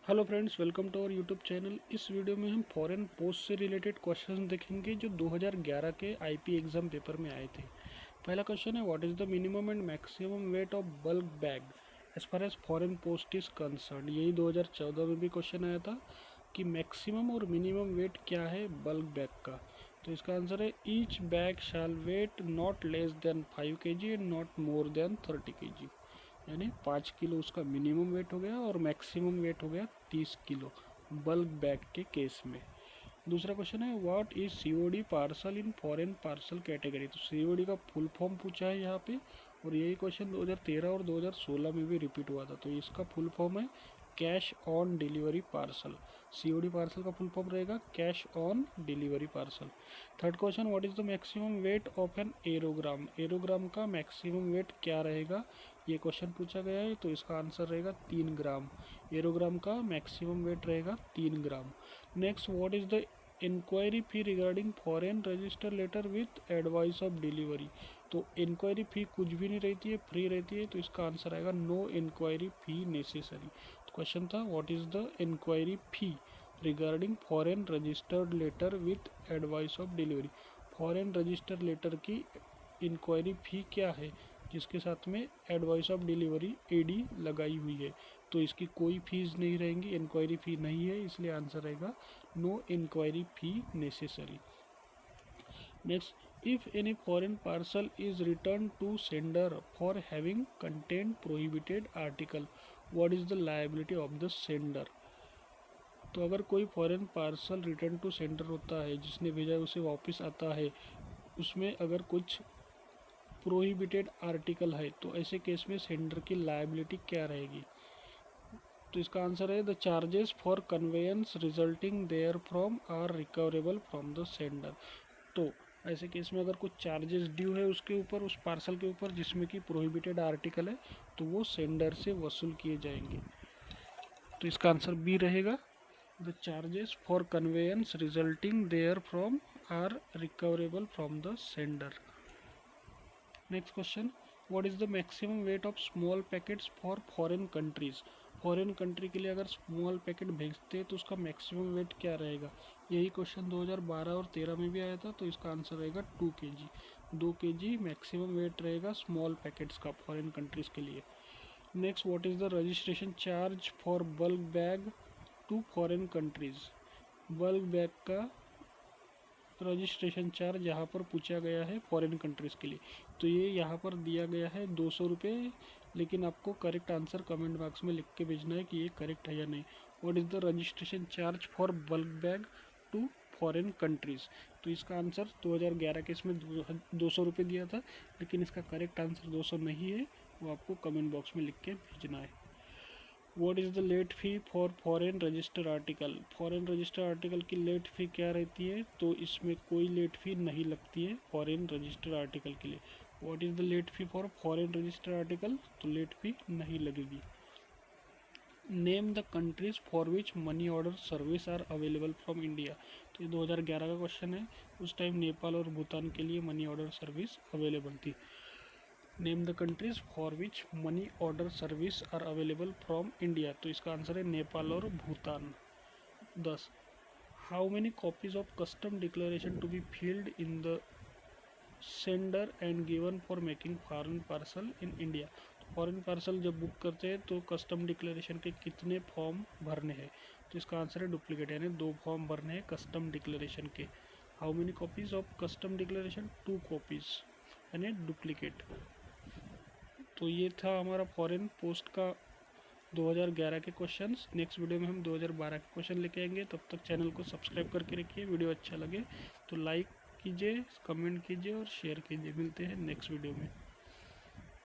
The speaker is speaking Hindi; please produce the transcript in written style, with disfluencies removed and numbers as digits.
Hello friends, welcome to our YouTube channel. इस वीडियो में हम फॉरेन पोस्ट से रिलेटेड क्वेश्चन देखेंगे जो 2011 के आईपी एग्जाम पेपर में आए थे। पहला क्वेश्चन है, what is the minimum and maximum weight of bulk bag as far as foreign post is concern. यही 2014 में भी क्वेश्चन आया था कि मैक्सिमम और मिनिमम वेट क्या है बल्क बैग का। तो इसका आंसर है, each bag shall weigh not less than 5 kg and not more than 30 kg। यानी 5 किलो उसका मिनिमम वेट हो गया और मैक्सिमम वेट हो गया 30 किलो बल्क बैग के केस में। दूसरा क्वेश्चन है, what is COD parcel in foreign parcel category. तो सीओडी का फुल फॉर्म पूछा है यहाँ पे, और यही क्वेश्चन 2013 और 2016 में भी रिपीट हुआ था। तो इसका फुल फॉर्म है cash on delivery parcel. COD parcel का फुल फॉर्म रहेगा cash on delivery parcel. Third question, what is the maximum weight of an aerogram. Aerogram का मैक्सिमम वेट क्या रहेगा, ये क्वेश्चन पूछा गया है। तो इसका आंसर रहेगा 3 ग्राम। एरोग्राम का मैक्सिमम वेट रहेगा 3 gram. Next, what is the inquiry fee regarding foreign register letter with advice of delivery. तो इंक्वायरी फी कुछ भी नहीं रहती है, फ्री रहती है। तो इसका आंसर आएगा नो इंक्वायरी फी नेसेसरी। तो क्वेश्चन था, what is the inquiry fee regarding foreign registered letter with advice of delivery. Foreign register letter की इंक्वायरी फी क्या है जिसके साथ में एडवाइस ऑफ डिलीवरी एडी लगाई हुई है। तो इसकी कोई फीस नहीं रहेंगी, इंक्वायरी फी नहीं है, इसलिए आंसर रहेगा no inquiry fee necessary. Next, if any foreign parcel is returned to sender for having contained prohibited article, what is the liability of the sender। तो अगर कोई foreign parcel return to sender होता है, जिसने भेजा है उसे वापस आता है, उसमें अगर कुछ प्रोहिबिटेड आर्टिकल है, तो ऐसे केस में सेंडर की लायबिलिटी क्या रहेगी। तो इसका आंसर है, the charges for conveyance resulting there from are recoverable from the sender. तो ऐसे केस में अगर कुछ चार्जेस ड्यू है उसके ऊपर, उस पार्सल के ऊपर जिसमें कि प्रोहिबिटेड आर्टिकल है, तो वो सेंडर से वसूल किए जाएंगे। तो इसका आंसर बी रहेगा, the charges for conveyance resulting there from are recoverable from the sender. Next question, what is the maximum weight of small packets for foreign countries. Foreign country के लिए अगर स्मॉल पैकेट भेजते हैं तो उसका मैक्सिमम वेट क्या रहेगा। यही क्वेश्चन 2012 और 13 में भी आया था। तो इसका आंसर रहेगा 2 kg। 2 kg मैक्सिमम वेट रहेगा स्मॉल पैकेट्स का फॉरेन कंट्रीज के लिए। Next, what is the registration charge for bulk bag to foreign countries. Bulk bag का रजिस्ट्रेशन चार्ज यहाँ पर पूछा गया है फॉरेन कंट्रीज़ के लिए। तो ये यहाँ पर दिया गया है 200 रुपये, लेकिन आपको करेक्ट आंसर कमेंट बॉक्स में लिख के भेजना है कि ये करेक्ट है या नहीं। What is the registration charge for bulk bag to foreign countries. तो इसका आंसर 2011 के इसमें 200 रुपये दिया था, लेकिन इसका करेक्ट आंसर 200 नहीं है, वो आपको कमेंट बॉक्स में लिख के भेजना है। What is the late fee for foreign register article. Foreign register article की लेट फ़ी क्या रहती है। तो इसमें कोई लेट फ़ी नहीं लगती है फॉरेन रजिस्टर आर्टिकल के लिए। What is the late fee for foreign register article, तो लेट फ़ी नहीं लगेगी। Name the countries for which money order service are available from India. तो ये 2011 का क्वेश्चन है। उस टाइम नेपाल और भूटान के लिए मनी ऑर्डर सर्विस अवेलेबल थी। Name the countries for which money order service are available from India. तो इसका आंसर है नेपाल और Bhutan. 10, how many copies of custom declaration to be filled in the sender and given for making foreign parcel in India. Foreign parcel जब बुक करते हैं तो कस्टम डिक्लेरेशन के कितने फॉर्म भरने हैं। तो इसका आंसर है डुप्लीकेट, यानी 2 फॉर्म भरने हैं कस्टम डिक्लेरेशन के। How many copies of custom declaration, 2 copies, यानी डुप्लीकेट। तो ये था हमारा फॉरेन पोस्ट का 2011 के क्वेश्चंस। नेक्स्ट वीडियो में हम 2012 के क्वेश्चन लेके आएंगे। तब तक चैनल को सब्सक्राइब करके रखिए। वीडियो अच्छा लगे तो लाइक कीजिए, कमेंट कीजिए और शेयर कीजिए। मिलते हैं नेक्स्ट वीडियो में।